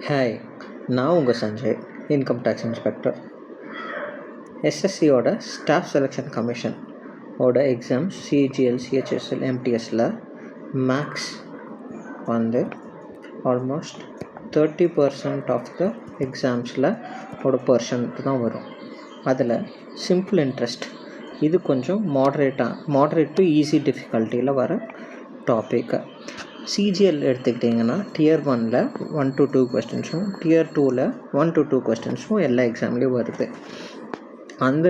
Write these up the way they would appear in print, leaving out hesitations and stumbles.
Hi, நான் உங்கள் Sanjay, income tax inspector. எஸ்எஸ்சியோட ஸ்டாஃப் செலெக்ஷன் கமிஷன் ஓட எக்ஸாம் சிஜிஎல், சிஹெச்எஸ்எல், எம்டிஎஸில் மேக்ஸ் வந்து ஆல்மோஸ்ட் 30% ஆஃப் த எக்ஸாம்ஸில் ஒரு பர்சன்ட் தான் வரும். அதில் சிம்பிள் இன்ட்ரெஸ்ட் இது கொஞ்சம் மாடரேட் டு ஈஸி டிஃபிகல்ட்டியில் வர டாபிக். சிஜிஎல் எடுத்துக்கிட்டிங்கன்னா டியர் 1ல் 1 to 2 கொஸ்டின்ஸும், டியர் 2ல் 1 to 2 கொஸ்டின்ஸும் எல்லா எக்ஸாம்லேயும் வருது. அந்த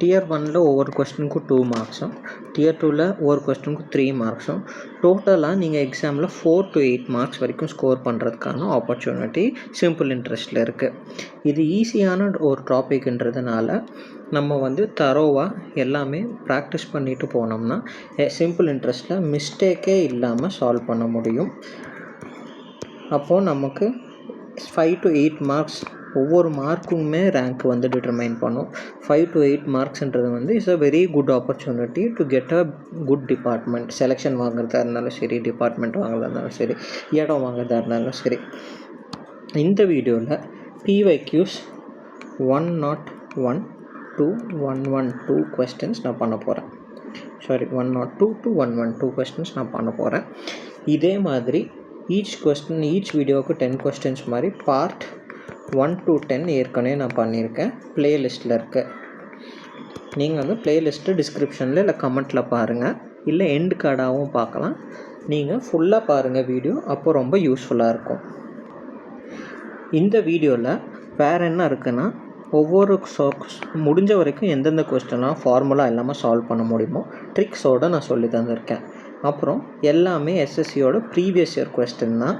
டியர் 1ல் ஒவ்வொரு கொஸ்டினுக்கும் 2 மார்க்ஸும், டியர் 2ல் ஒவ்வொரு கொஸ்டினுக்கும் 3 மார்க்ஸும், டோட்டலாக நீங்கள் எக்ஸாமில் 4 to 8 மார்க்ஸ் வரைக்கும் ஸ்கோர் பண்ணுறதுக்கான ஆப்பர்ச்சுனிட்டி சிம்பிள் இன்ட்ரெஸ்ட்டில் இருக்குது. இது ஈஸியான ஒரு டாபிக்ன்றதுனால நம்ம வந்து தரோவாக எல்லாமே ப்ராக்டிஸ் பண்ணிட்டு போனோம்னா சிம்பிள் இன்ட்ரெஸ்ட்டில் மிஸ்டேக்கே இல்லாமல் சால்வ் பண்ண முடியும். அப்போது நமக்கு 5 to 8 மார்க்ஸ் ஒவ்வொரு மார்க்குமே ரேங்க் வந்து டிட்டர்மைன் பண்ணும். 5 to 8 மார்க்ஸ்ன்றது வந்து it's a very good opportunity to get a good department. Selection வாங்குறதா இருந்தாலும் சரி, டிபார்ட்மெண்ட் வாங்குறதா இருந்தாலும் சரி, இடம் வாங்குறதா இருந்தாலும் சரி. இந்த வீடியோவில் PYQs 101 to 112 கொஸ்டின்ஸ் நான் பண்ண போகிறேன். 102 to 112 கொஸ்டின்ஸ் நான் பண்ண போகிறேன். இதே மாதிரி ஈச் வீடியோவுக்கு 10 கொஸ்டின்ஸ் மாதிரி பார்ட் 1 to 10 ஏற்கனவே நான் பண்ணியிருக்கேன், ப்ளேலிஸ்ட்டில் இருக்குது. நீங்கள் வந்து ப்ளேலிஸ்ட்டு டிஸ்கிரிப்ஷனில் இல்லை கமெண்ட்டில் பாருங்கள், இல்லை எண்டு கார்டாகவும் பார்க்கலாம். நீங்கள் ஃபுல்லாக பாருங்கள் வீடியோ, அப்போ ரொம்ப யூஸ்ஃபுல்லாக இருக்கும். இந்த வீடியோவில் வேறு என்ன இருக்குன்னா, ஒவ்வொரு முடிஞ்ச வரைக்கும் எந்தெந்த கொஸ்டின்லாம் ஃபார்முலா இல்லாமல் சால்வ் பண்ண முடியுமோ ட்ரிக்ஸோடு நான் சொல்லி தந்திருக்கேன். அப்புறம் எல்லாமே எஸ்எஸ்சியோட ப்ரீவியஸ் இயர் கொஸ்டின் தான்,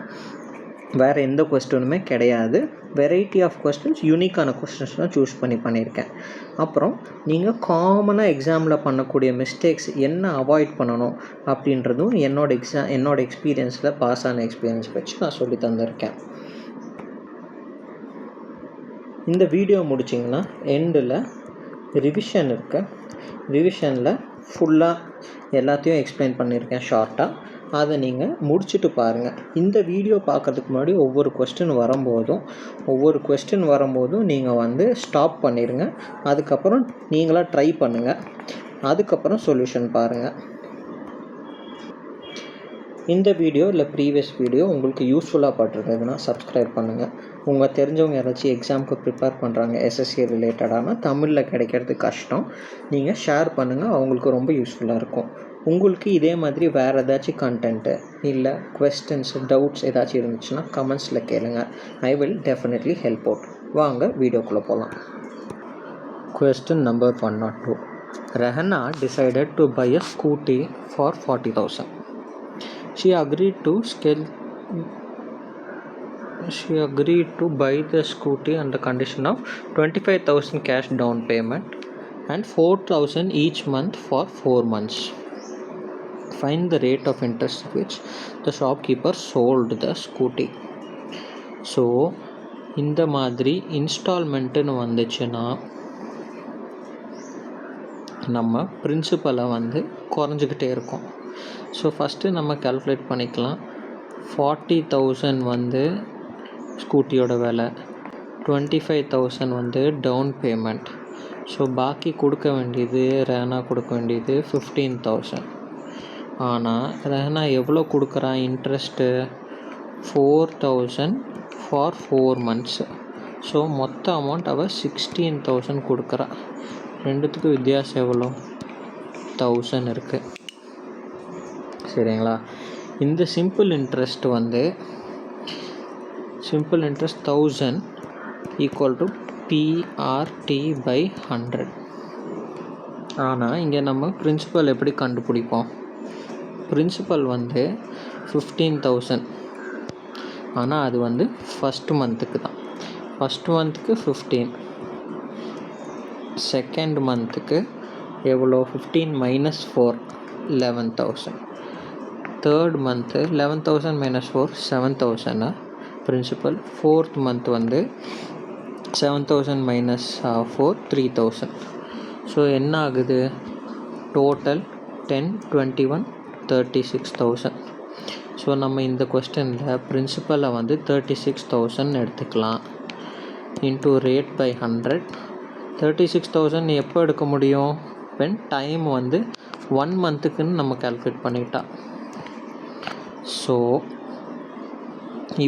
வேறு எந்த கொஸ்டினுமே கிடையாது. வெரைட்டி ஆஃப் கொஸ்டின்ஸ், யூனிக்கான கொஸ்டின்ஸ்லாம் சூஸ் பண்ணியிருக்கேன். அப்புறம் நீங்கள் காமனாக எக்ஸாமில் பண்ணக்கூடிய மிஸ்டேக்ஸ் என்ன அவாய்ட் பண்ணணும் அப்படின்றதும் என்னோட எக்ஸ்பீரியன்ஸில் பாஸ் ஆன எக்ஸ்பீரியன்ஸ் வச்சு நான் சொல்லி தந்திருக்கேன். இந்த வீடியோ முடிச்சிங்கன்னா எண்டில் ரிவிஷன் இருக்குது. ரிவிஷனில் ஃபுல்லாக எல்லாத்தையும் எக்ஸ்பிளைன் பண்ணியிருக்கேன் ஷார்ட்டாக. அதை நீங்கள் முடிச்சுட்டு பாருங்கள். இந்த வீடியோ பார்க்குறதுக்கு முன்னாடி ஒவ்வொரு கொஸ்டின் வரும்போதும் நீங்கள் வந்து ஸ்டாப் பண்ணிடுங்க. அதுக்கப்புறம் நீங்களாக ட்ரை பண்ணுங்கள். அதுக்கப்புறம் சொல்யூஷன் பாருங்கள். இந்த வீடியோ இல்லை ப்ரீவியஸ் வீடியோ உங்களுக்கு யூஸ்ஃபுல்லாக பட்டிருந்ததுன்னா சப்ஸ்கிரைப் பண்ணுங்கள். உங்கள் தெரிஞ்சவங்க யாராச்சும் எக்ஸாமுக்கு ப்ரிப்பேர் பண்ணுறாங்க எஸ்எஸ்சி ரிலேட்டடான, தமிழில் கிடைக்கிறது கஷ்டம், நீங்கள் ஷேர் பண்ணுங்கள், அவங்களுக்கு ரொம்ப யூஸ்ஃபுல்லாக இருக்கும். உங்களுக்கு இதே மாதிரி வேறு ஏதாச்சும் கண்டென்ட்டு இல்லை கொஸ்டின்ஸ், டவுட்ஸ் ஏதாச்சும் இருந்துச்சுன்னா கமெண்ட்ஸில் கேளுங்க. I will definitely help out. வாங்க வீடியோக்குள்ளே போகலாம். Question number 102. Rahana decided to buy a scooty for 40,000. She agreed to buy the scooty on the condition of 25,000 cash down payment and 4,000 each month for 4 months. Find the rate of interest which the shopkeeper sold the scooty. So இந்த மாதிரி இன்ஸ்டால்மெண்ட்டுன்னு வந்துச்சுன்னா நம்ம பிரின்சிபலை வந்து குறைஞ்சிக்கிட்டே இருக்கும். So first நம்ம calculate பண்ணிக்கலாம். 40,000 வந்து ஸ்கூட்டியோட விலை, 25,000 வந்து டவுன் பேமெண்ட். ஸோ பாக்கி கொடுக்க வேண்டியது, ரேனா கொடுக்க வேண்டியது 15,000. ஆனால் ரேனா எவ்வளோ கொடுக்குறான் இன்ட்ரெஸ்ட்டு? 4,000 for 4 months. ஸோ மொத்த அமௌண்ட் அவள் 16,000 கொடுக்குறா. ரெண்டுத்துக்கும் வித்தியாசம் எவ்வளோ? 1,000 இருக்குது. சரிங்களா? இந்த simple interest 1,000 equal to PRT/100. ஆனால் இங்கே நம்ம பிரின்சிபல் எப்படி கண்டுபிடிப்போம்? பிரின்சிபல் வந்து 15,000. ஆனால் அது வந்து ஃபஸ்ட் மந்த்துக்கு தான். ஃபஸ்ட் மந்த்துக்கு 15, செகண்ட் மந்த்துக்கு எவ்வளோ? 15 minus 4 11,000. Third month 11,000 minus 4 7,000 principal. Fourth month வந்து 7,000 minus 4 3,000. ஸோ என்ன ஆகுது? டோட்டல் 10, 21, 36,000. ஸோ ஸோ நம்ம இந்த கொஸ்டினில் பிரின்சிபலை வந்து 36,000 எடுத்துக்கலாம். Into rate by 100. 36,000 எப்போ எடுக்க முடியும்? when டைம் வந்து 1 மந்த்துக்குன்னு நம்ம கால்குலேட் பண்ணிட்டா. ஸோ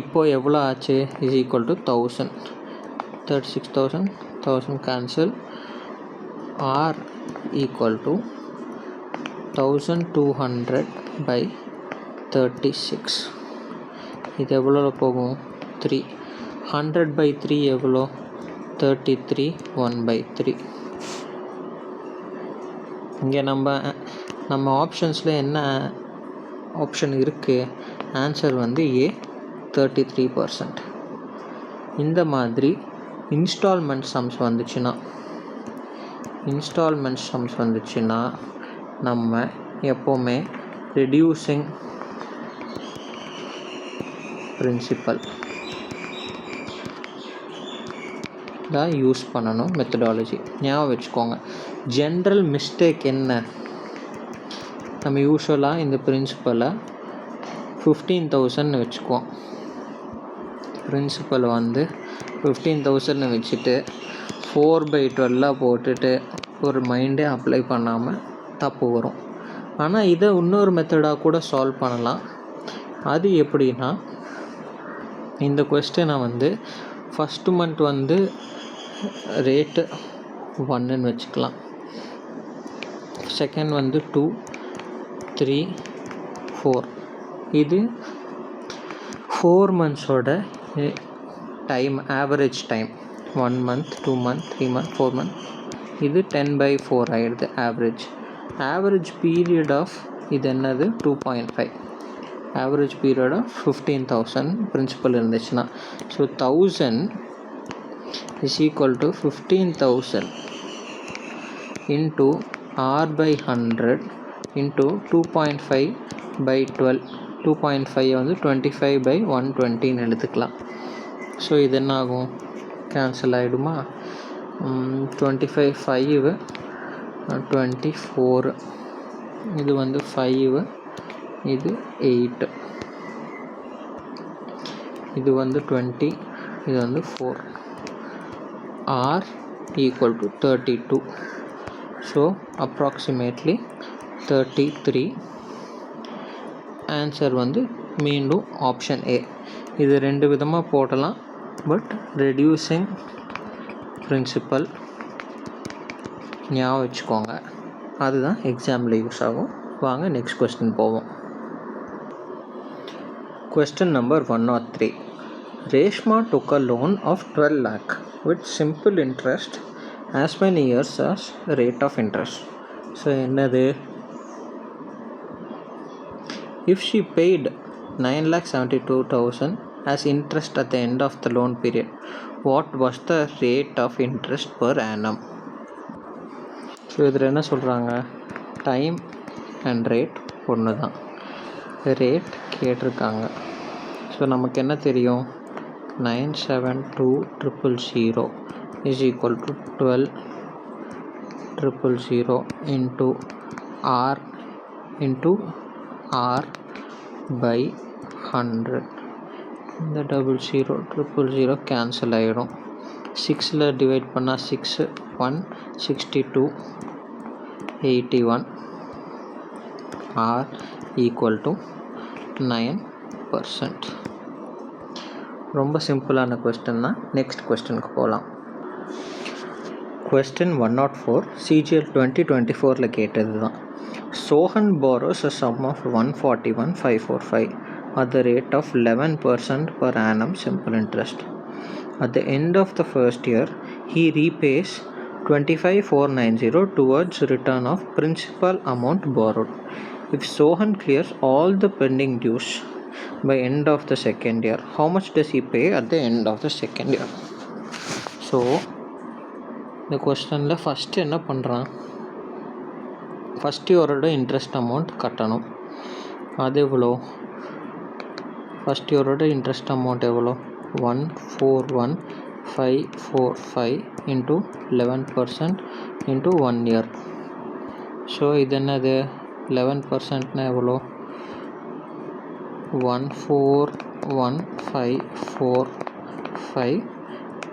இப்போ எவ்வளோ ஆச்சு? Is equal to 1000. 36,000 1000 cancel. Or equal to 1200 by 36. இது எவ்வளோ போகும்? 3. 100 by 3 எவ்வளோ? 33. 1/3. இங்கே நம்ம ஆப்ஷன்ஸில் என்ன ஆப்ஷன் இருக்குது? ஆன்சர் வந்து ஏ 33%. இந்த மாதிரி இன்ஸ்டால்மெண்ட் சம்ஸ் வந்துச்சுன்னா நம்ம எப்போவுமே ரெடியூசிங் பிரின்சிபல் தான் யூஸ் பண்ணணும் மெத்தடாலஜி. ஞாபகம் வச்சுக்கோங்க. ஜென்ரல் மிஸ்டேக் என்ன? நம்ம யூஸ்வலாக இந்த பிரின்சிபலை 15,000 வச்சுக்குவோம். பிரின்சிபல் வந்து 15,000 வச்சுட்டு 4/12 போட்டுட்டு ஒரு மைண்டே அப்ளை பண்ணாமல் தப்பு வரும். ஆனால் இதை இன்னொரு மெத்தடாக கூட சால்வ் பண்ணலாம். அது எப்படின்னா, இந்த கொஸ்டினை வந்து ஃபஸ்ட்டு மந்த் வந்து ரேட்டு 1ன்னு வச்சுக்கலாம். செகண்ட் வந்து 2, 3, 4. இது 4 மந்த்ஸோட time, average time. 1 month, 2 month, 3 month, 4 month. இது 10/4 ஆகிடுது ஆவரேஜ் பீரியட் ஆஃப் இது என்னது? 2.5. ஆவரேஜ் பீரியட் ஆஃப் 15,000 பிரின்சிபல் இருந்துச்சுன்னா, so 1000 is equal to 15,000 into r by 100 into 2.5/12. 2.5 வந்து 25/120 எடுத்துக்கலாம். ஸோ இது என்ன ஆகும்? கேன்சல் ஆகிடுமா? 25 5 24. இது வந்து 5, இது 8, இது வந்து 20, இது வந்து 4. R equal to 32. So approximately 33. Answer வந்து மீண்டும் ஆப்ஷன் ஏ. இது 2 விதமாக போடலாம். பட் ரெடியூசிங் பிரின்சிபல் ஞாபகம் வச்சுக்கோங்க. அதுதான் எக்ஸாமில் யூஸ் ஆகும். வாங்க நெக்ஸ்ட் கொஸ்டின் போவோம். Question number 103. Reshma took a loan of 12 lakh with simple interest as many years as rate of interest. So என்னது? If she paid 9,72,000 as interest at the end of the loan period, what was the rate of interest per annum? So இதில் என்ன சொல்கிறாங்க? Time and rate ஒன்று தான். Rate கேட்டிருக்காங்க. So நமக்கு என்ன தெரியும்? 972,000 is equal to 12,000 into R by 100. இந்த 00,000 கேன்சல் ஆகிடும். 6ல் டிவைட் பண்ணால் 6 1 62 81. R equal to 9%. ரொம்ப சிம்பிளான கொஸ்டின் தான். நெக்ஸ்ட் கொஸ்டினுக்கு போகலாம். கொஸ்டின் 104 CGL 2024 கேட்டது தான். Sohan borrows a sum of 141,545 at the rate of 11% per annum simple interest. At the end of the first year, he repays 25,490 towards return of principal amount borrowed. If Sohan clears all the pending dues by end of the second year, how much does he pay at the end of the second year? So இந்த கொஸ்டினில் first என்ன பண்ணுறான்? First இயரோட interest amount கட்டணும். அது எவ்வளோ? First இயரோட interest amount எவ்வளோ? 141,545 into 11% into 1 year. ஸோ இது என்னது? 11%னா எவ்வளோ? 141545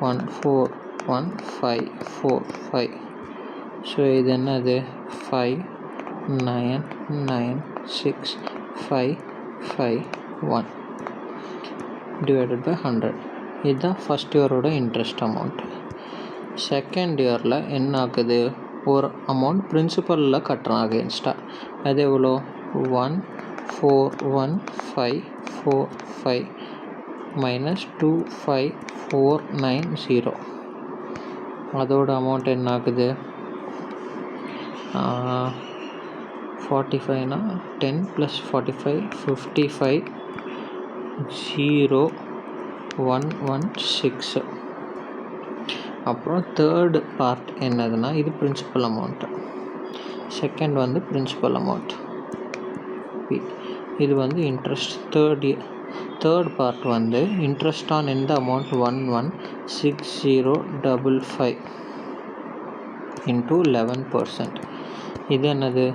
141545. ஸோ இது என்னது 5996551 டிவைடட் பை 100. இதுதான் ஃபஸ்ட் இயரோட இன்ட்ரெஸ்ட் அமௌண்ட். செகண்ட் இயரில் என்ன ஆகுது, ஒரு அமௌண்ட் பிரின்சிபலில் கட்டுறான் அகெயின்ஸ்டாக. அது எவ்வளோ, 141,545 மைனஸ் 25490. அதோட அமௌண்ட் என்ன ஆகுது, 45னா 10 + 45 55 0116. அப்புறம் தேர்டு பார்ட் என்னதுன்னா, இது பிரின்சிபல் அமௌண்ட்டு, செகண்ட் வந்து பிரின்சிபல் அமௌண்ட், இது வந்து இன்ட்ரெஸ்ட். தேர்ட் பார்ட் வந்து இன்ட்ரெஸ்ட் ஆன் எந்த அமௌண்ட், 116055 இன்ட்டு 11%. இது என்னது,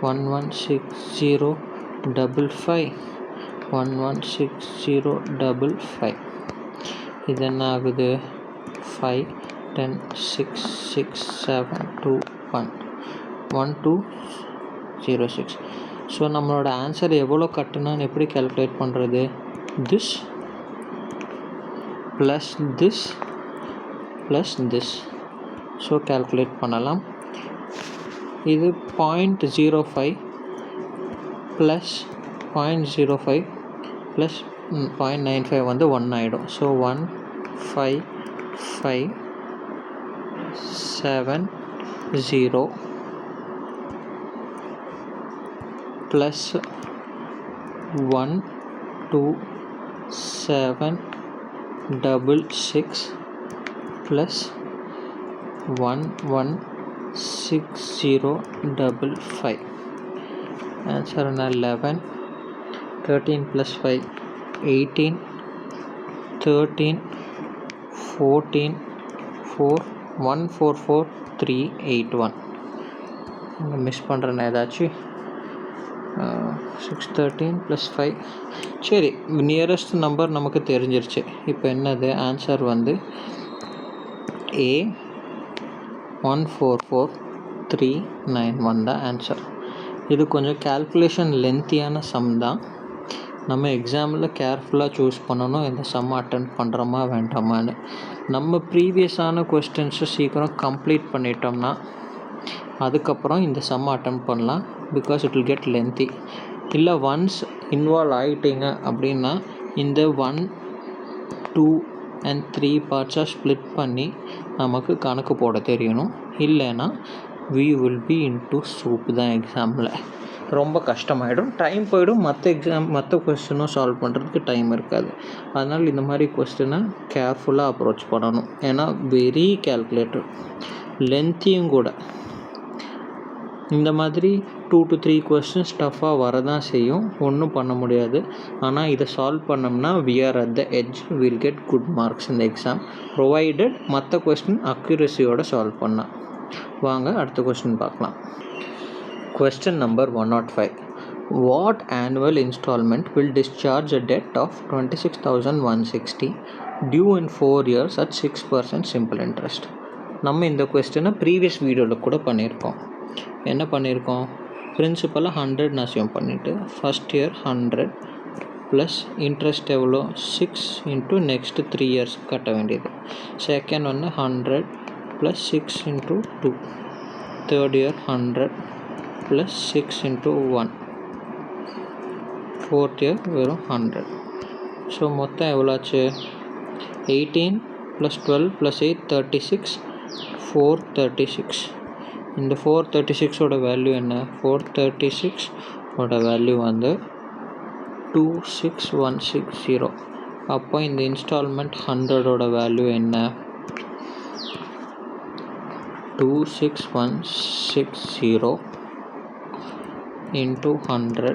116055 116055. இது என்ன ஆகுது, 5 10 6 6 7 2 1 1206. ஸோ நம்மளோட ஆன்சர் எவ்வளோ கட்டணும்னு எப்படி கேல்குலேட் பண்ணுறது, this plus this plus this. So calculate பண்ணலாம். இது 0.05 ப்ளஸ் 0.05 ப்ளஸ் 0.95 வந்து 1 ஆகிடும். So 15570 plus 12766 plus 116055. ஆன்சர் என்ன, 11, 13 + 5 18, 13 14 4 144381. இங்கே மிஸ் பண்ணுறேன்னா ஏதாச்சும், 613 + 5. சரி, நியரஸ்ட் நம்பர் நமக்கு தெரிஞ்சிருச்சு. இப்போ என்னது ஆன்சர் வந்து A 144391 தான் ஆன்சர். இது கொஞ்சம் கால்குலேஷன் லென்த்தியான சம் தான். நம்ம எக்ஸாமில் கேர்ஃபுல்லாக சூஸ் பண்ணணும், இந்த சம் அட்டன் பண்ணுறோமா வேண்டாமான்னு. நம்ம ப்ரீவியஸான கொஸ்டின்ஸை சீக்கிரம் கம்ப்ளீட் பண்ணிட்டோம்னா அதுக்கப்புறம் இந்த சம் அட்டன் பண்ணலாம். Because it will get lengthy. இல்லை ஒன்ஸ் இன்வால்வ் ஆகிட்டீங்க அப்படின்னா இந்த 1 2 and 3 பார்ட்ஸாக ஸ்ப்ளிட் பண்ணி நமக்கு கணக்கு போட தெரியணும். இல்லைன்னா we will be into soup தான் எக்ஸாமில். ரொம்ப கஷ்டமாயிடும், டைம் போயிடும், மற்ற கொஸ்டினும் சால்வ் பண்ணுறதுக்கு டைம் இருக்காது. அதனால் இந்த மாதிரி கொஸ்டினை கேர்ஃபுல்லாக அப்ரோச் பண்ணணும். ஏன்னா வெரி கேல்குலேட்டர், லென்த்தியும் கூட. இந்த மாதிரி 2 to 3 கொஸ்டின்ஸ் டஃப்பாக வரதான் செய்யும், ஒன்றும் பண்ண முடியாது. ஆனால் இதை சால்வ் பண்ணோம்னா we are at the edge, we'll get good marks in the exam provided மற்ற கொஸ்டின் அக்யூரஸியோட சால்வ் பண்ணால். வாங்க அடுத்த கொஸ்டின் பார்க்கலாம். Question number 105. What annual installment will discharge a debt of 26,160 due in 4 years at 6% simple interest? நம்ம இந்த கொஸ்டினை previous வீடியோவில் கூட பண்ணியிருக்கோம். என்ன பண்ணியிருக்கோம், பிரின்சிபலாக 100 அசியூம் பண்ணிவிட்டு ஃபஸ்ட் இயர் 100 ப்ளஸ் இன்ட்ரெஸ்ட் எவ்வளோ 6 இன்ட்டு நெக்ஸ்ட்டு 3 இயர்ஸ் கட்ட வேண்டியது. செகண்ட் ஒன்று 100 plus 6 into 2. Third year 100 plus 6 into 1. Fourth year வெறும் 100. ஸோ மொத்தம் எவ்வளோச்சு, 18 + 12 + 8 36, 436. இந்த 436ஓட வேல்யூ என்ன, 436ஓட வேல்யூ வந்து 26160. அப்போ இந்த இன்ஸ்டால்மெண்ட் 100ஓட வேல்யூ என்ன, 26160 into 100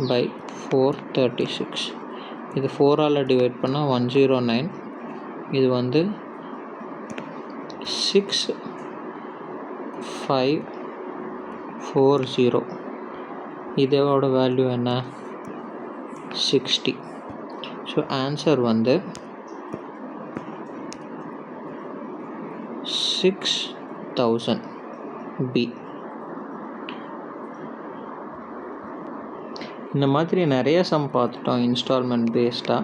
by 436. இது 4ஆல் டிவைட் பண்ணால் 109. இது வந்து 6540. இதோட வேல்யூ என்ன, 60. ஸோ ஆன்சர் வந்து 6000 பி. இந்த மாதிரி நிறைய சம் பார்த்துட்டோம் இன்ஸ்டால்மெண்ட் பேஸ்டாக.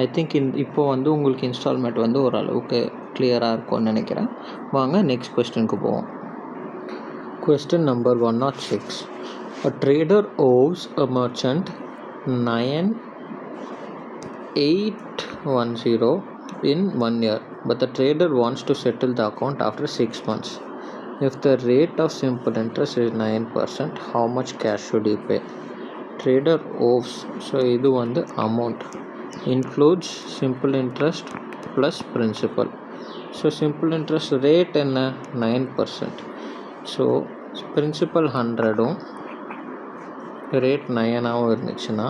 ஐ திங்க் இப்போ வந்து உங்களுக்கு இன்ஸ்டால்மெண்ட் வந்து ஓரளவுக்கு கிளியராக இருக்கும்னு நினைக்கிறேன். வாங்க நெக்ஸ்ட் கொஸ்டினுக்கு போவோம். Question number 106. A trader owes a merchant 9810 in 1 year, but the trader wants to settle the account after 6 months. If the rate of simple interest is 9%, how much cash should he pay? Trader owes, so இது வந்து amount includes simple interest plus principal. So simple interest rate என்ன 9%. So principal 100ம் rate 9ஆகவும் இருந்துச்சுன்னா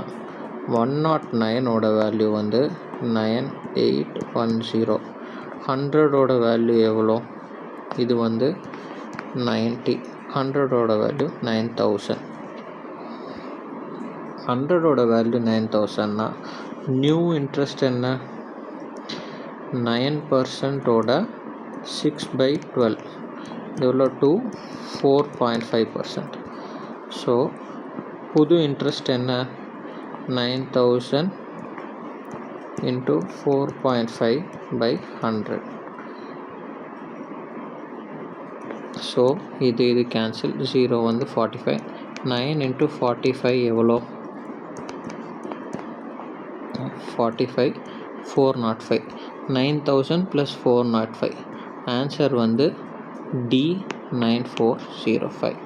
109ஓட value வந்து 9810. 100ஓட value எவ்வளோ? இது வந்து 90. 100ஓட value 9000. 100ஓட value 9000னா new interest என்ன? 9%ஓட 6/12 எவ்வளோ? 4.5%. ஸோ புது இன்ட்ரெஸ்ட் என்ன? 9000 இன்ட்டு 4.5/100. ஸோ இது கேன்சல். 0 வந்து 45. 9 இன்ட்டு 45 எவ்வளோ? 45. 405. 9000 + 405. ஆன்சர் வந்து டி 9405.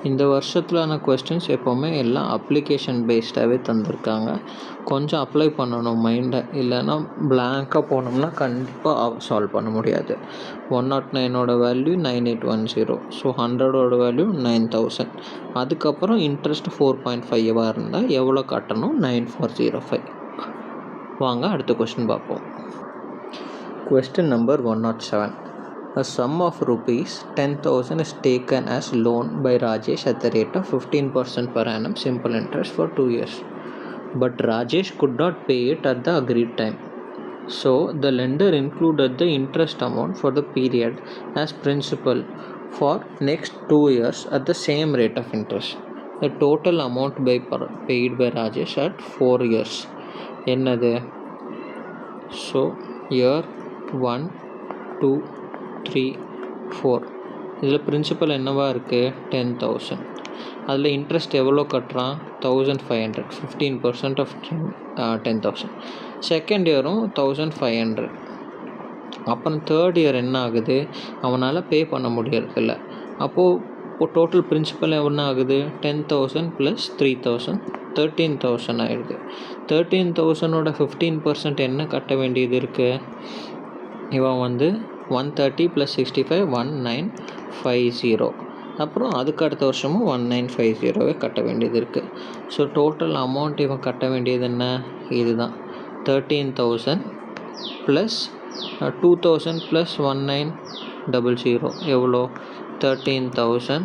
இந்த வருஷத்துலான கொஸ்டின்ஸ் எப்போவுமே எல்லாம் அப்ளிகேஷன் பேஸ்டாகவே தந்திருக்காங்க. கொஞ்சம் அப்ளை பண்ணணும் மைண்டை, இல்லைன்னா பிளாங்காக போனோம்னா கண்டிப்பாக சால்வ் பண்ண முடியாது. 109ஓட வேல்யூ 9810. ஸோ 100ஓட வேல்யூ 9000. அதுக்கப்புறம் இன்ட்ரெஸ்ட் 4.5 இருந்தால் எவ்வளோ கட்டணும்? 9405. வாங்க அடுத்த கொஸ்டின் பார்ப்போம். Question number 107. A sum of rupees 10,000 is taken as loan by Rajesh at the rate of 15% per annum simple interest for 2 years. But Rajesh could not pay it at the agreed time. So the lender included the interest amount for the period as principal for next 2 years at the same rate of interest. The total amount paid by Rajesh at 4 years. என்னது? So year 1, 2, 3, 4. இதில் principal என்னவா இருக்குது? 10,000. அதில் interest எவ்வளோ கட்டுறான்? 1500. 15% of 10,000. Second இயரும் 1500. அப்புறம் third year என்ன ஆகுது? அவனால் பே பண்ண முடியறதில்ல. அப்போது டோட்டல் பிரின்சிபல் என்ன ஆகுது? 10,000 + 3,000 13,000 ஆகிடுது. 13,000ஓட 15% என்ன கட்ட வேண்டியது இருக்குது? இவன் வந்து 130 + 65 1950. அப்புறம் அதுக்கு அடுத்த வருஷமும் 1950 கட்ட வேண்டியது இருக்குது. ஸோ டோட்டல் அமௌண்ட் இவன் கட்ட வேண்டியது என்ன? இதுதான் 13,000 + 2,000 + 1900 எவ்வளோ? 13,000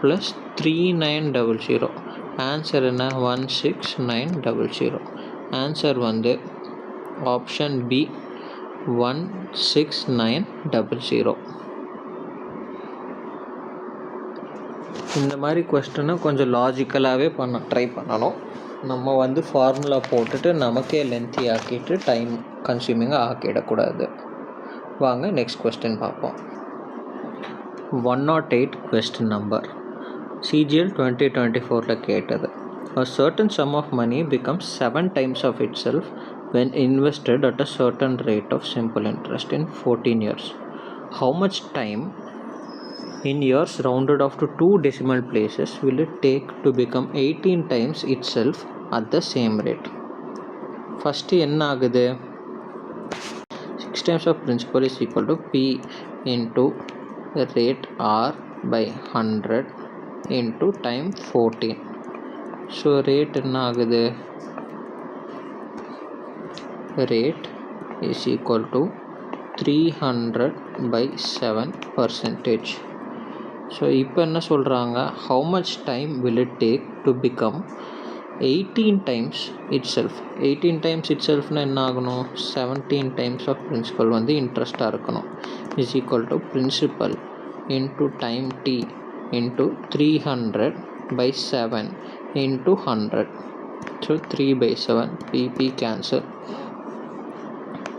+ 3900. ஆன்சர் என்ன? 16900. ஆன்சர் வந்து ஆப்ஷன் பி 16900. இந்த மாதிரி கொஸ்டினை கொஞ்சம் லாஜிக்கலாகவே ட்ரை பண்ணணும். நம்ம வந்து ஃபார்முலா போட்டுட்டு நமக்கே லென்த்தி ஆக்கிட்டு டைம் கன்சியூமிங்காக ஆக்கிடக்கூடாது. வாங்க நெக்ஸ்ட் கொஸ்டின் பார்ப்போம். 108 கொஸ்டின் நம்பர். CGL 2024 கேட்டது. A certain sum of money becomes 7 times of itself when invested at a certain rate of simple interest in 14 years. How much time in years rounded off to 2 decimal places will it take to become 18 times itself at the same rate? First என்ன ஆகுது? 6 times of principal is equal to P into rate R by 100 into time 14. So rate என்ன ஆகுது? Rate is equal to 300/7%. So இப்போ என்ன சொல்கிறாங்க, how much time will it take to become 18 times itself. 18 times itselfனா என்ன ஆகணும், 17 times of principal வந்து இன்ட்ரெஸ்ட்டாக இருக்கணும். is equal to principal into time t into 300 by 7 into 100. So 3 by 7 pp cancel.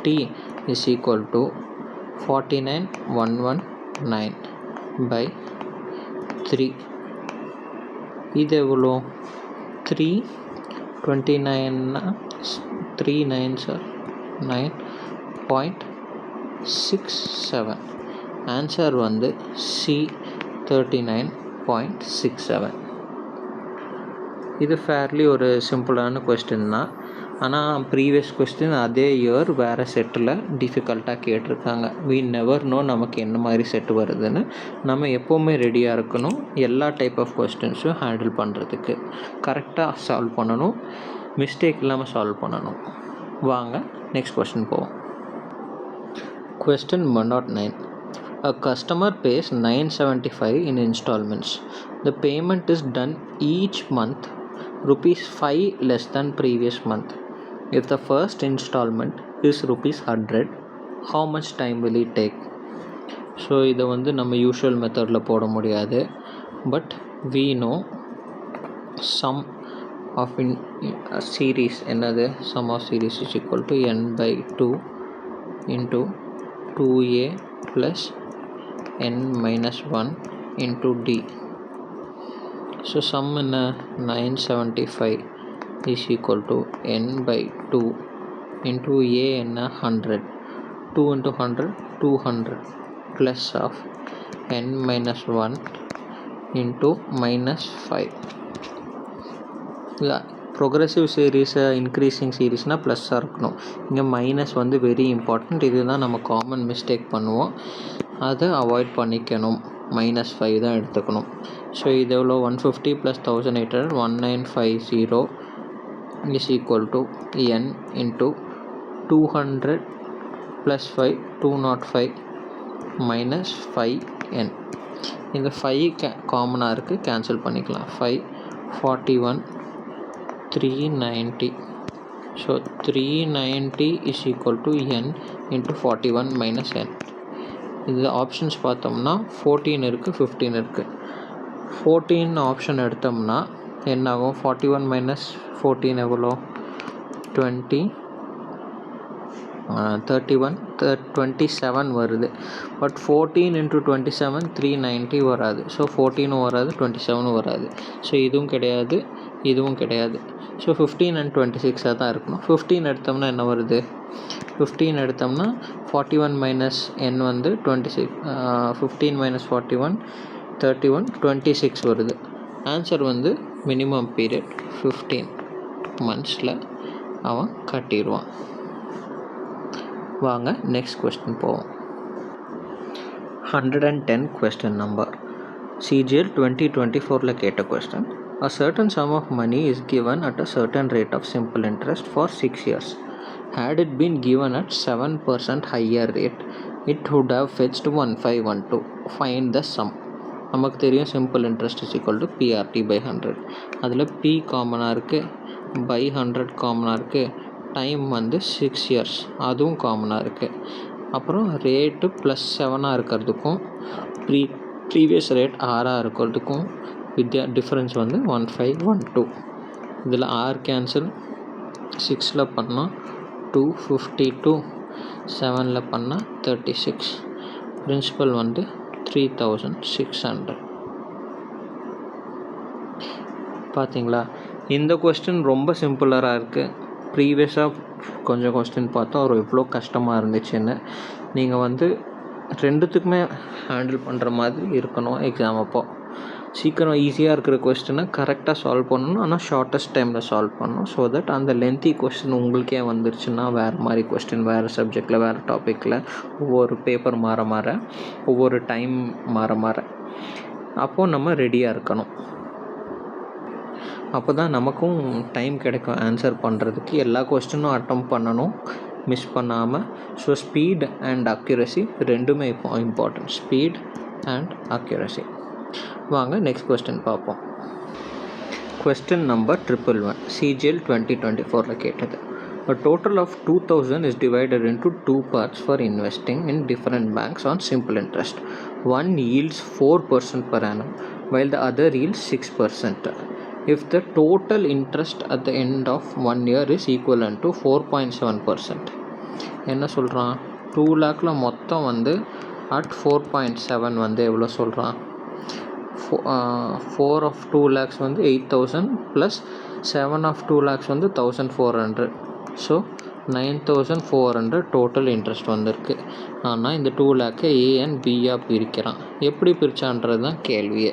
T is equal to 49,119 by 3. இது எவ்வளோ, 3 29 3 9s are 9.67. Answer வந்து C 39.67. இது fairly ஒரு சிம்பிளான கொஸ்டின் தான். ஆனால் ப்ரீவியஸ் கொஸ்டின் அதே இயர் வேறு செட்டில் டிஃபிகல்ட்டாக கேட்டிருக்காங்க. we never know நமக்கு என்ன மாதிரி செட்டு வருதுன்னு. நம்ம எப்போவுமே ரெடியாக இருக்கணும் எல்லா டைப் ஆஃப் கொஸ்டின்ஸும் ஹேண்டில் பண்ணுறதுக்கு. கரெக்டாக சால்வ் பண்ணணும், மிஸ்டேக் இல்லாமல் சால்வ் பண்ணணும். வாங்க நெக்ஸ்ட் கொஸ்டின் போவோம். Question 109. A customer pays 975 in installments. The payment is done each month rupees 5 less than previous month. If the first installment is rupees 100, how much time will it take? So இதை வந்து நம்ம usual மெத்தடில் போட முடியாது. But we know sum of series என்னது, sum of series is equal to n by 2 into 2a plus n minus 1 into d. So sum என்ன, 975 is equal to n by 2 into a என்ன 100, 2 into 100 200 plus of n minus 1 into minus 5. Progressive சீரீஸை increasing சீரீஸ்னால் ப்ளஸ்ஸாக இருக்கணும். இங்கே minus வந்து very important. இதுதான் நம்ம common mistake பண்ணுவோம், அதை அவாய்ட் பண்ணிக்கணும். -5 தான் எடுத்துக்கணும். ஸோ இது எவ்வளோ, 150 + 1800 1950 is equal to n into 200 + 5 205 minus 5n. இந்த 5 காமனாக இருக்குது, கேன்சல் பண்ணிக்கலாம். 5 41 390. So 390 is equal to n into 41 minus n. இது ஆப்ஷன்ஸ் பார்த்தோம்னா 14 இருக்குது 15 இருக்குது. 14 ஆப்ஷன் எடுத்தோம்னா என்ன ஆகும், 41 minus 14 எவ்வளோ, 20 31 27 வருது. பட் 14 into 27 390 வராது. ஸோ 14 வராது, 27 வராது. ஸோ இதுவும் கிடையாது, இதுவும் கிடையாது. ஸோ 15 and 26 தான் இருக்கணும். 15 எடுத்தோம்னா என்ன வருது, 15 எடுத்தோம்னா 41 minus n வந்து 26, 15 minus 41 31 26 வருது. ஆன்சர் வந்து மினிமம் பீரியட் 15 monthஸில் அவன் கட்டிடுவான். வாங்க நெக்ஸ்ட் கொஸ்டின் போவோம். 110 கொஸ்டின் நம்பர். CGL 2024 கேட்ட question. A certain sum of money is given at a certain rate of simple interest for 6 years. Had it been given at 7% higher rate, it would have fetched 1512. Find the sum. நமக்கு தெரியும் simple interest is equal to PRT by 100. அதில் P காமனாக இருக்குது, by 100 காமனாக இருக்குது, time வந்து 6 years அதுவும் காமனாக இருக்குது. அப்புறம் ரேட்டு +7 இருக்கிறதுக்கும் ப்ரீவியஸ் ரேட் 6 இருக்கிறதுக்கும் டிஃப்ரென்ஸ் வந்து 1512. இதில் ஆர் கேன்சல், 6ல் பண்ணால் 252, 7ல் பண்ணால் 36. பிரின்சிபல் வந்து 3600. பார்த்தீங்களா, இந்த கொஸ்டின் ரொம்ப சிம்பிளராக இருக்குது. ப்ரீவியஸாக கொஞ்சம் கொஸ்டின் பார்த்தோம் ஒரு எவ்வளோ கஷ்டமாக இருந்துச்சுன்னு. நீங்கள் வந்து ரெண்டுத்துக்குமே ஹேண்டில் பண்ணுற மாதிரி இருக்கணும் எக்ஸாம் அப்போ. சீக்கிரம் ஈஸியாக இருக்கிற கொஸ்டினை கரெக்டாக சால்வ் பண்ணணும், ஆனால் ஷார்ட்டஸ்ட் டைமில் சால்வ் பண்ணணும். ஸோ தட் அந்த லென்த்தி கொஸ்டின் உங்களுக்கே வந்துருச்சுன்னா வேறு மாதிரி கொஸ்டின், வேறு சப்ஜெக்டில், வேறு டாப்பிக்கில், ஒவ்வொரு பேப்பர் மாற மாற, ஒவ்வொரு டைம் மாற மாற, அப்போது நம்ம ரெடியாக இருக்கணும். அப்போ தான் நமக்கும் டைம் கிடைக்கும் ஆன்சர் பண்ணுறதுக்கு. எல்லா கொஸ்டினும் அட்டம் பண்ணணும், மிஸ் பண்ணாமல். ஸோ ஸ்பீட் அண்ட் அக்யூரசி ரெண்டுமே இப்போ இம்பார்ட்டன்ட். Speed and accuracy. வாங்க நெக்ஸ்ட் கொஸ்டின் பார்ப்போம். Question number 111 CGL 2024 கேட்டது. A total of 2000 is divided into two parts for investing in different banks on simple interest. One yields 4% per annum while the other yields 6%. If the total interest at the end of 1 year is equivalent to 4.7%. என்ன சொல்கிறான், 2 lakhல மொத்தம் வந்து at 4.7 வந்து எவ்வளோ சொல்கிறான், 4 of 2 lakhs வந்து 8000 plus 7 of 2 lakhs வந்து 1400. So 9400 total interest வந்திருக்கு. ஆனால் இந்த 2 லேக்கை ஏ அண்ட் பியாக பிரிக்கிறான். எப்படி பிரித்தான்றது தான் கேள்வியே.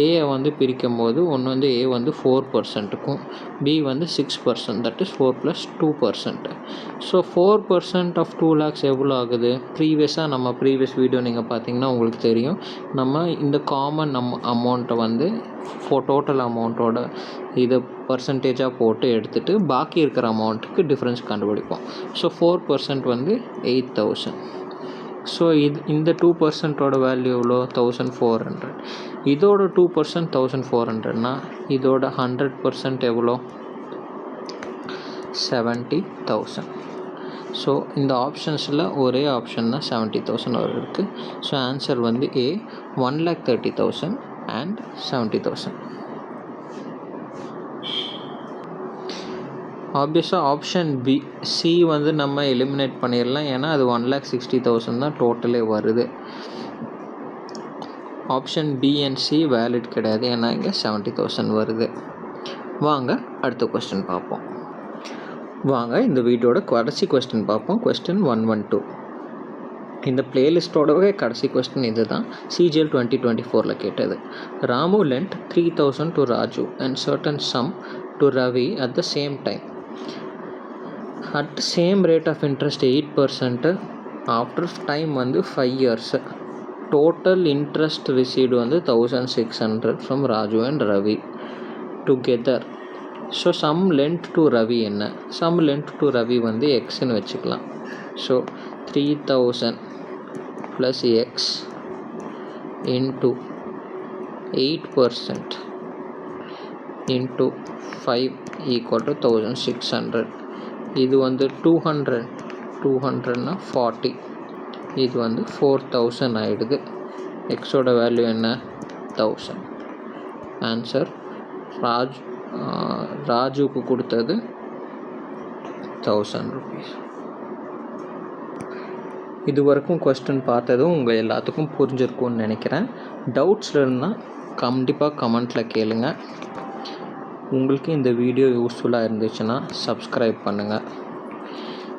ஏயை வந்து பிரிக்கும் போது ஒன்று வந்து ஏ வந்து 4%க்கும் பி வந்து 6%, that is 4 + 2%. So 4% of 2 lakhs எவ்வளோ ஆகுது? நம்ம ப்ரீவியஸ் வீடியோ நீங்கள் பார்த்தீங்கன்னா உங்களுக்கு தெரியும். நம்ம இந்த காமன் அமௌண்ட்டை வந்து டோட்டல் அமௌண்ட்டோட இதை பர்சன்டேஜாக போட்டு எடுத்துகிட்டு பாக்கி இருக்கிற அமௌண்ட்டுக்கு டிஃப்ரென்ஸ் கண்டுபிடிப்போம். ஸோ 4% வந்து 8000. ஸோ இந்த 2%ஓட வேல்யூ எவ்வளோ, 1400. இதோட 2% 1400னா இதோட 100% எவ்வளோ, 70000. ஸோ இந்த ஆப்ஷன்ஸில் ஒரே ஆப்ஷன் தான் 70000 இருக்குது. ஸோ ஆன்சர் வந்து ஏ 1,30,000 and 70,000. ஆப்வியஸாக ஆப்ஷன் சி வந்து நம்ம எலிமினேட் பண்ணிடலாம். ஏன்னா அது 1,60,000 தான் டோட்டலே வருது. Option B and C valid கிடையாது, ஏன்னா இங்கே 70,000 வருது. வாங்க அடுத்த கொஸ்டின் பார்ப்போம். வாங்க இந்த வீடியோட கடைசி கொஸ்டின் பார்ப்போம். கொஸ்டின் 112. இந்த பிளேலிஸ்ட்டோடவே கடைசி கொஸ்டின் இது தான். CGL 2024 கேட்டது. Ramu lent 3000 to Raju and certain sum to Ravi at the same time. At the same rate of interest 8% after time வந்து 5 years. Total interest received வந்து 1600 from Raju and Ravi together. So sum lent to Ravi என்ன? sum lent to Ravi வந்து எக்ஸ்ன்னு வச்சுக்கலாம். So 3000 plus x into 8% into 5 equal to 1600. இது வந்து 200னா 40. இது வந்து 4000 ஆகிடுது. எக்ஸோட வேல்யூ என்ன, 1000. ஆன்சர் ராஜுக்கு கொடுத்தது 1000 rupees. இது வரைக்கும் கொஸ்டின் பார்த்ததும் உங்கள் எல்லாத்துக்கும் புரிஞ்சிருக்கும்னு நினைக்கிறேன். டவுட்ஸில் இருந்தால் கண்டிப்பாக கமெண்ட்டில் கேளுங்க. உங்களுக்கு இந்த வீடியோ யூஸ்ஃபுல்லாக இருந்துச்சுன்னா சப்ஸ்கிரைப் பண்ணுங்கள்.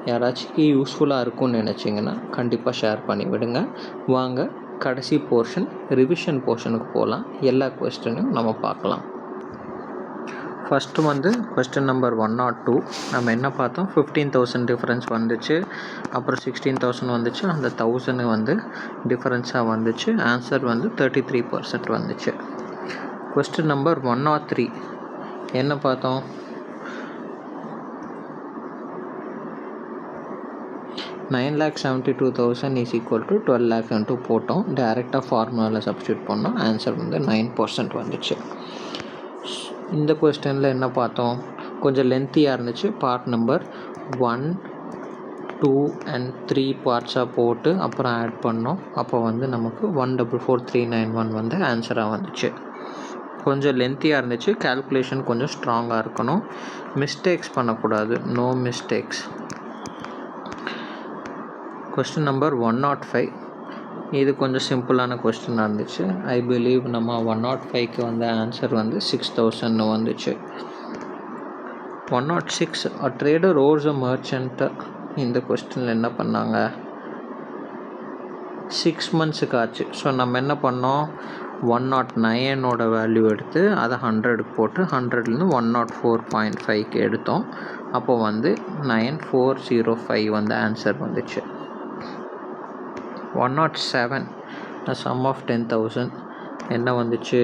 யாராச்சும் யூஸ்ஃபுல்லாக இருக்கும்னு நினச்சிங்கன்னா கண்டிப்பாக ஷேர் பண்ணி விடுங்க. வாங்க கடைசி போர்ஷன் ரிவிஷன் போர்ஷனுக்கு போகலாம். எல்லா கொஸ்டினும் நம்ம பார்க்கலாம். ஃபஸ்ட்டு வந்து கொஸ்டின் நம்பர் 102. நம்ம என்ன பார்த்தோம், 15,000 டிஃப்ரென்ஸ் வந்துச்சு, அப்புறம் 16,000 வந்துச்சு, அந்த 1000 வந்து டிஃப்ரென்ஸாக வந்துச்சு. ஆன்சர் வந்து 33% வந்துச்சு. கொஸ்டின் நம்பர் 103 என்ன பார்த்தோம், 9,72,000 is equal to 12 lakhs into போட்டோம். டைரெக்டாக ஃபார்முலாவில் சப்ஸ்டியூட் பண்ணோம். ஆன்சர் வந்து 9% வந்துச்சு. இந்த கொஸ்டினில் என்ன பார்த்தோம், கொஞ்சம் லென்த்தியாக இருந்துச்சு. பார்ட் நம்பர் 1, 2 and 3 பார்ட்ஸாக போட்டு அப்புறம் ஆட் பண்ணோம். அப்போ வந்து நமக்கு 144,391 வந்து ஆன்சராக வந்துச்சு. கொஞ்சம் லென்த்தியாக இருந்துச்சு. கால்குலேஷன் கொஞ்சம் ஸ்ட்ராங்காக இருக்கணும். மிஸ்டேக்ஸ் பண்ணக்கூடாது, நோ மிஸ்டேக்ஸ். Question number 105. இது கொஞ்சம் சிம்பிளான கொஸ்டினாக இருந்துச்சு. ஐ பிலீவ் நம்ம 105க்கு வந்து ஆன்சர் வந்து 6,000 வந்துச்சு. 106 a trader owes a merchant. இந்த கொஸ்டினில் என்ன பண்ணாங்க, 6 monthsக்கு ஆச்சு. ஸோ நம்ம என்ன பண்ணோம், 109ஓட வேல்யூ எடுத்து அதை 100க்கு போட்டு 100லேருந்து 104.5க்கு எடுத்தோம். அப்போ வந்து 9405 வந்து ஆன்சர் வந்துச்சு. 107 சம் ஆஃப் 10,000 என்ன வந்துச்சு,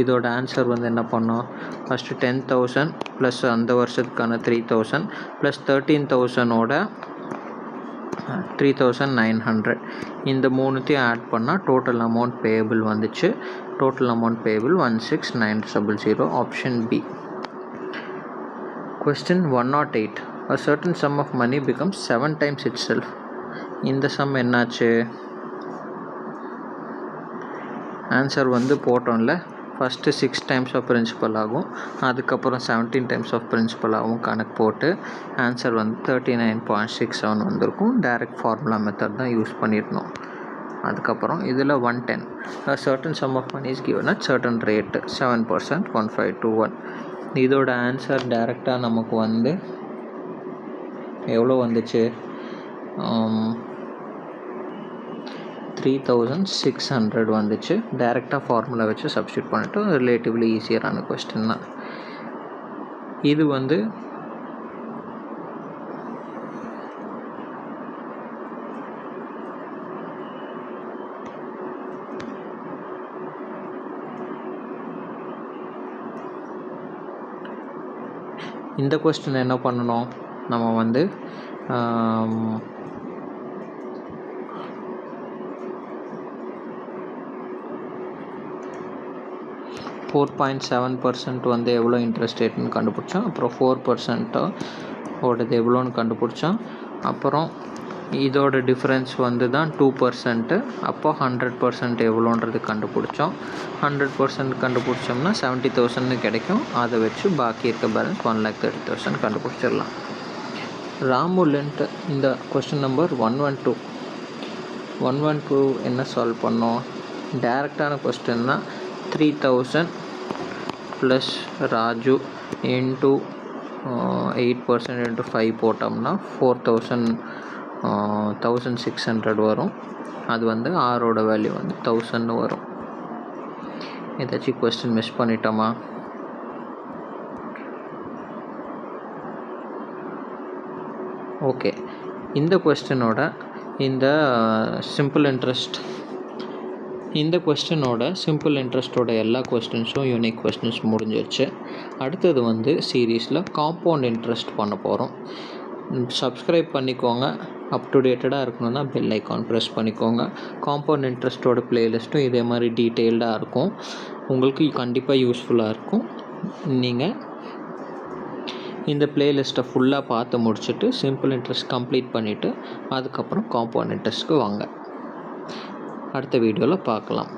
இதோட ஆன்சர் வந்து என்ன பண்ணோம், ஃபஸ்ட்டு 10,000 ப்ளஸ் அந்த வருஷத்துக்கான 3,000 ப்ளஸ் 13,000ஓட 3,900 இந்த மூணுத்தையும் ஆட் பண்ணால் டோட்டல் அமௌண்ட் பேயபிள் வந்துச்சு. Total amount payable 16,900. Option B. Question 108. A certain sum of money becomes 7 times itself. இந்த sum என்னாச்சு? ஆன்சர் வந்து போட்டோம்ல, ஃபஸ்ட்டு 6 டைம்ஸ் ஆஃப் பிரின்சிபல் ஆகும், அதுக்கப்புறம் 17 டைம்ஸ் ஆஃப் பிரின்சிபல் ஆகும். கணக்கு போட்டு ஆன்சர் வந்து 39.67 வந்திருக்கும். டைரக்ட் ஃபார்முலா மெத்தட் தான் யூஸ் பண்ணிடணும். அதுக்கப்புறம் இதில் 110. A certain sum of money is given at certain rate 7%, 1521. இதோட ஆன்சர் டைரெக்டாக நமக்கு வந்து எவ்வளோ வந்துச்சு? 3600 வந்துச்சு. டைரெக்டாக ஃபார்முலா வச்சு சப்ஸ்டியூட் பண்ணிட்டு ரிலேட்டிவ்லி ஈஸியரான கொஸ்டின் தான் இது. வந்து இந்த கொஸ்டின் என்ன பண்ணணும், நம்ம வந்து 4.7% வந்து எவ்வளோ இன்ட்ரெஸ்ட் ரேட்னு கண்டுபிடிச்சோம். அப்புறம் 4% ஓடது எவ்வளோன்னு கண்டுபிடிச்சோம். அப்புறம் இதோட டிஃப்ரென்ஸ் வந்து தான் 2%. அப்போ 100% எவ்வளோன்றது கண்டுபிடிச்சோம். 100% கண்டுபிடிச்சோம்னா 70,000 கிடைக்கும். அதை வச்சு பாக்கி இருக்க பேலன்ஸ் 1,30,000 கண்டுபிடிச்சிடலாம். ராமு லென்ட் இந்த கொஸ்டின் நம்பர் 112 என்ன சால்வ் பண்ணோம்? டைரெக்டான கொஸ்டின் தான். 3,000 ப்ளஸ் ராஜு இன்ட்டு 8% இன்ட்டு 5 போட்டோம்னா 1,600 வரும். அது வந்து ஆரோட வேல்யூ வந்து 1000 வரும். ஏதாச்சும் கொஸ்டின் மிஸ் பண்ணிட்டோமா? ஓகே, இந்த கொஸ்டினோட இந்த சிம்பிள் இன்ட்ரெஸ்ட்டோட எல்லா கொஸ்டின்ஸும் யூனிக் கொஸ்டின்ஸ் முடிஞ்சிருச்சு. அடுத்தது வந்து சீரீஸில் காம்பவுண்ட் இன்ட்ரெஸ்ட் பண்ண போகிறோம். சப்ஸ்கிரைப் பண்ணிக்கோங்க. அப் டு டேட்டடாக இருக்கணும்னா பெல் ஐக்கான் ப்ரெஸ் பண்ணிக்கோங்க. காம்பவுண்ட் இன்ட்ரெஸ்ட்டோட ப்ளேலிஸ்ட்டும் இதே மாதிரி டீட்டெயில்டாக இருக்கும். உங்களுக்கு கண்டிப்பாக யூஸ்ஃபுல்லாக இருக்கும். நீங்கள் இந்த ப்ளேலிஸ்ட்டை ஃபுல்லாக பார்த்து முடிச்சுட்டு சிம்பிள் இன்ட்ரெஸ்ட் கம்ப்ளீட் பண்ணிவிட்டு அதுக்கப்புறம் காம்பவுண்ட் இன்ட்ரெஸ்ட்க்கு வாங்க. அடுத்த வீடியோவில் பார்க்கலாம்.